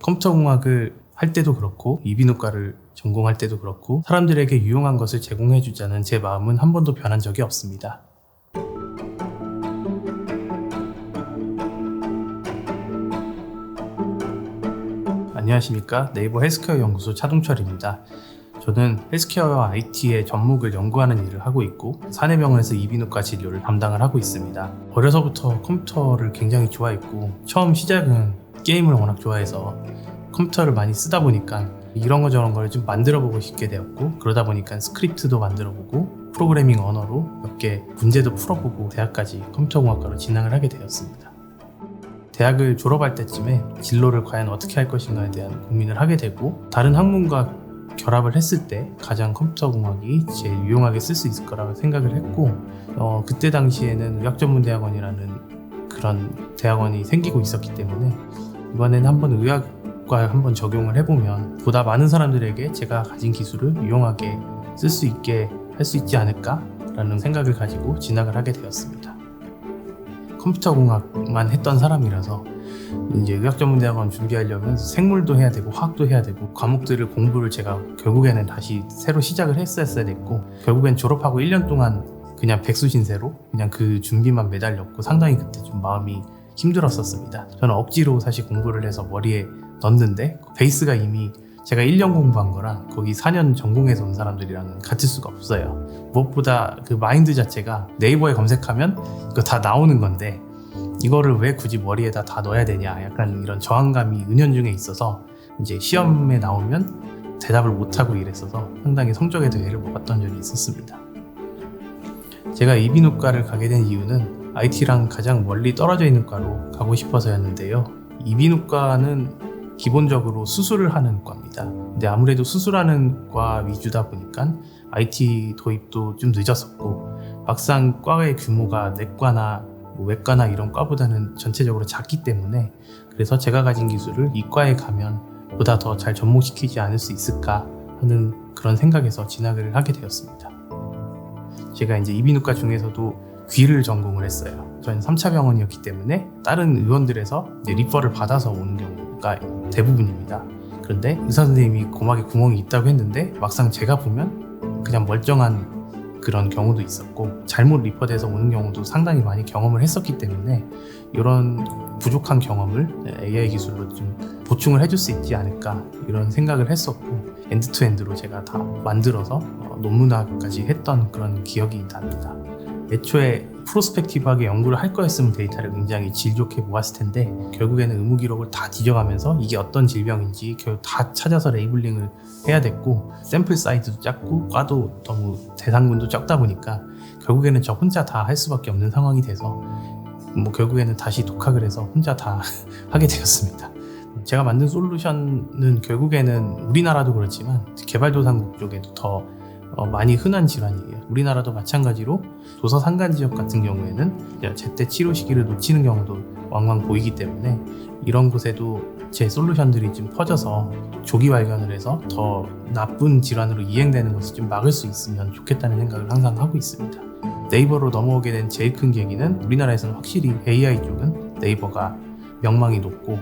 컴퓨터공학을 할 때도 그렇고 이비인후과를 전공할 때도 그렇고 사람들에게 유용한 것을 제공해주자는 제 마음은 한 번도 변한 적이 없습니다. 안녕하십니까. 네이버 헬스케어 연구소 차동철입니다. 저는 헬스케어와 IT의 접목을 연구하는 일을 하고 있고 사내병원에서 이비인후과 진료를 담당을 하고 있습니다. 어려서부터 컴퓨터를 굉장히 좋아했고 처음 시작은 게임을 워낙 좋아해서 컴퓨터를 많이 쓰다 보니까 이런 거 저런 걸 좀 만들어 보고 싶게 되었고 그러다 보니까 스크립트도 만들어 보고 프로그래밍 언어로 몇 개 문제도 풀어보고 대학까지 컴퓨터공학과로 진학을 하게 되었습니다. 대학을 졸업할 때쯤에 진로를 과연 어떻게 할 것인가에 대한 고민을 하게 되고 다른 학문과 결합을 했을 때 가장 컴퓨터공학이 제일 유용하게 쓸 수 있을 거라고 생각을 했고 그때 당시에는 의학전문대학원이라는 그런 대학원이 생기고 있었기 때문에 이번에는 한번 의학과에 한번 적용을 해보면 보다 많은 사람들에게 제가 가진 기술을 유용하게 쓸 수 있게 할 수 있지 않을까라는 생각을 가지고 진학을 하게 되었습니다. 컴퓨터공학만 했던 사람이라서 이제 의학전문대학원 준비하려면 생물도 해야 되고 화학도 해야 되고 과목들을 공부를 제가 결국에는 다시 새로 시작을 했었어야 됐고 결국엔 졸업하고 1년 동안 그냥 백수신세로 그냥 그 준비만 매달렸고 상당히 그때 좀 마음이 힘들었었습니다. 저는 억지로 사실 공부를 해서 머리에 넣었는데 베이스가 이미 제가 1년 공부한 거랑 거기 4년 전공해서 온 사람들이랑은 같을 수가 없어요. 무엇보다 그 마인드 자체가 네이버에 검색하면 이거 다 나오는 건데 이거를 왜 굳이 머리에다 다 넣어야 되냐 약간 이런 저항감이 은연중에 있어서 이제 시험에 나오면 대답을 못하고 이랬어서 상당히 성적에도 애를 먹었던 적이 있었습니다. 제가 이비인후과를 가게 된 이유는 IT랑 가장 멀리 떨어져 있는 과로 가고 싶어서였는데요. 이비인후과는 기본적으로 수술을 하는 과입니다. 근데 아무래도 수술하는 과 위주다 보니까 IT 도입도 좀 늦었었고 막상 과의 규모가 내과나 외과나 이런 과보다는 전체적으로 작기 때문에 그래서 제가 가진 기술을 이 과에 가면 보다 더 잘 접목시키지 않을 수 있을까 하는 그런 생각에서 진학을 하게 되었습니다. 제가 이제 이비인후과 중에서도 귀를 전공을 했어요. 저는 3차 병원이었기 때문에 다른 의원들에서 이제 리퍼를 받아서 오는 경우가 대부분입니다. 그런데 의사 선생님이 고막에 구멍이 있다고 했는데 막상 제가 보면 그냥 멀쩡한 그런 경우도 있었고 잘못 리퍼돼서 오는 경우도 상당히 많이 경험을 했었기 때문에 이런 부족한 경험을 AI 기술로 좀 보충을 해줄 수 있지 않을까 이런 생각을 했었고 엔드투엔드로 제가 다 만들어서 논문화까지 했던 그런 기억이 납니다. 애초에 프로스펙티브하게 연구를 할 거였으면 데이터를 굉장히 질 좋게 모았을 텐데 결국에는 의무 기록을 다 뒤져가면서 이게 어떤 질병인지 결국 다 찾아서 레이블링을 해야 됐고 샘플 사이즈도 작고 과도 너무 대상군도 적다 보니까 결국에는 저 혼자 다 할 수밖에 없는 상황이 돼서 결국에는 다시 독학을 해서 혼자 다 하게 되었습니다. 제가 만든 솔루션은 결국에는 우리나라도 그렇지만 개발도상국 쪽에도 더 많이 흔한 질환이에요. 우리나라도 마찬가지로 도서 산간 지역 같은 경우에는 제때 치료 시기를 놓치는 경우도 왕왕 보이기 때문에 이런 곳에도 제 솔루션들이 좀 퍼져서 조기 발견을 해서 더 나쁜 질환으로 이행되는 것을 좀 막을 수 있으면 좋겠다는 생각을 항상 하고 있습니다. 네이버로 넘어오게 된 제일 큰 계기는 우리나라에서는 확실히 AI 쪽은 네이버가 명망이 높고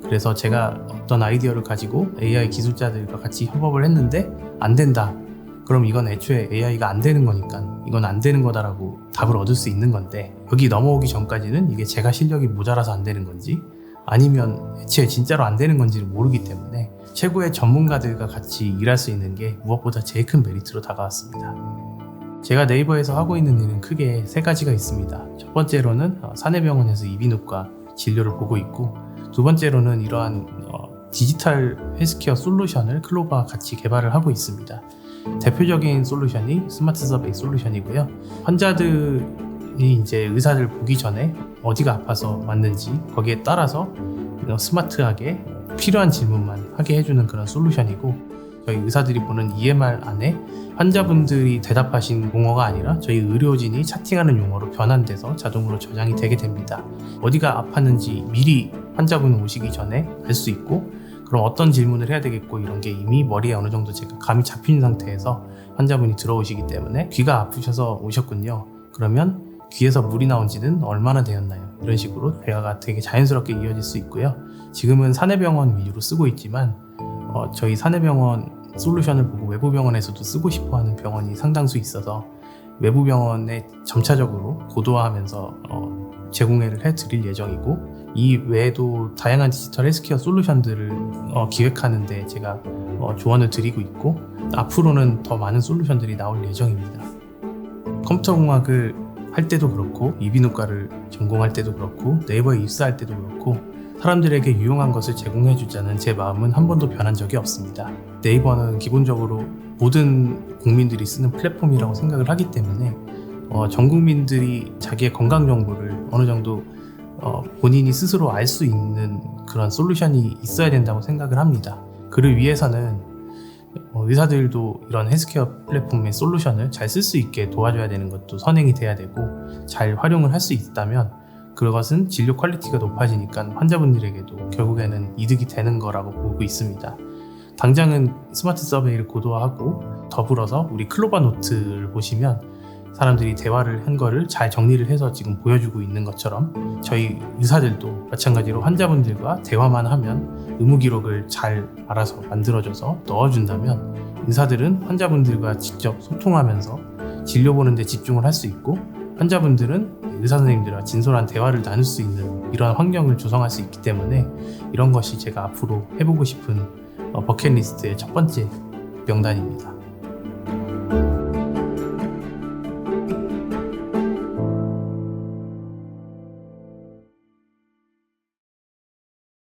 그래서 제가 어떤 아이디어를 가지고 AI 기술자들과 같이 협업을 했는데 안 된다. 그럼 이건 애초에 AI가 안 되는 거니까 이건 안 되는 거다라고 답을 얻을 수 있는 건데 여기 넘어오기 전까지는 이게 제가 실력이 모자라서 안 되는 건지 아니면 애초에 진짜로 안 되는 건지를 모르기 때문에 최고의 전문가들과 같이 일할 수 있는 게 무엇보다 제일 큰 메리트로 다가왔습니다. 제가 네이버에서 하고 있는 일은 크게 세 가지가 있습니다. 첫 번째로는 사내병원에서 이비인후과 진료를 보고 있고 두 번째로는 이러한 디지털 헬스케어 솔루션을 클로바와 같이 개발을 하고 있습니다. 대표적인 솔루션이 스마트 서베이 솔루션이고요. 환자들이 이제 의사를 보기 전에 어디가 아파서 왔는지 거기에 따라서 스마트하게 필요한 질문만 하게 해주는 그런 솔루션이고 저희 의사들이 보는 EMR 안에 환자분들이 대답하신 용어가 아니라 저희 의료진이 차팅하는 용어로 변환돼서 자동으로 저장이 되게 됩니다. 어디가 아팠는지 미리 환자분 오시기 전에 알 수 있고 그럼 어떤 질문을 해야 되겠고 이런 게 이미 머리에 어느 정도 제가 감이 잡힌 상태에서 환자분이 들어오시기 때문에 귀가 아프셔서 오셨군요. 그러면 귀에서 물이 나온 지는 얼마나 되었나요? 이런 식으로 대화가 되게 자연스럽게 이어질 수 있고요. 지금은 사내병원 위주로 쓰고 있지만 저희 사내병원 솔루션을 보고 외부 병원에서도 쓰고 싶어하는 병원이 상당수 있어서 외부 병원에 점차적으로 고도화하면서 제공을 해드릴 예정이고, 이 외에도 다양한 디지털 헬스케어 솔루션들을 기획하는데 제가 조언을 드리고 있고, 앞으로는 더 많은 솔루션들이 나올 예정입니다. 컴퓨터공학을 할 때도 그렇고, 이비인후과를 전공할 때도 그렇고, 네이버에 입사할 때도 그렇고, 사람들에게 유용한 것을 제공해주자는 제 마음은 한 번도 변한 적이 없습니다. 네이버는 기본적으로 모든 국민들이 쓰는 플랫폼이라고 생각을 하기 때문에 전 국민들이 자기의 건강 정보를 어느 정도 본인이 스스로 알 수 있는 그런 솔루션이 있어야 된다고 생각을 합니다. 그를 위해서는 의사들도 이런 헬스케어 플랫폼의 솔루션을 잘 쓸 수 있게 도와줘야 되는 것도 선행이 돼야 되고, 잘 활용을 할 수 있다면 그것은 진료 퀄리티가 높아지니까 환자분들에게도 결국에는 이득이 되는 거라고 보고 있습니다. 당장은 스마트 서베이를 고도화하고, 더불어서 우리 클로바 노트를 보시면 사람들이 대화를 한 거를 잘 정리를 해서 지금 보여주고 있는 것처럼, 저희 의사들도 마찬가지로 환자분들과 대화만 하면 의무 기록을 잘 알아서 만들어줘서 넣어준다면, 의사들은 환자분들과 직접 소통하면서 진료 보는 데 집중을 할 수 있고, 환자분들은 의사 선생님들과 진솔한 대화를 나눌 수 있는 이러한 환경을 조성할 수 있기 때문에, 이런 것이 제가 앞으로 해보고 싶은 버킷리스트의 첫 번째 명단입니다.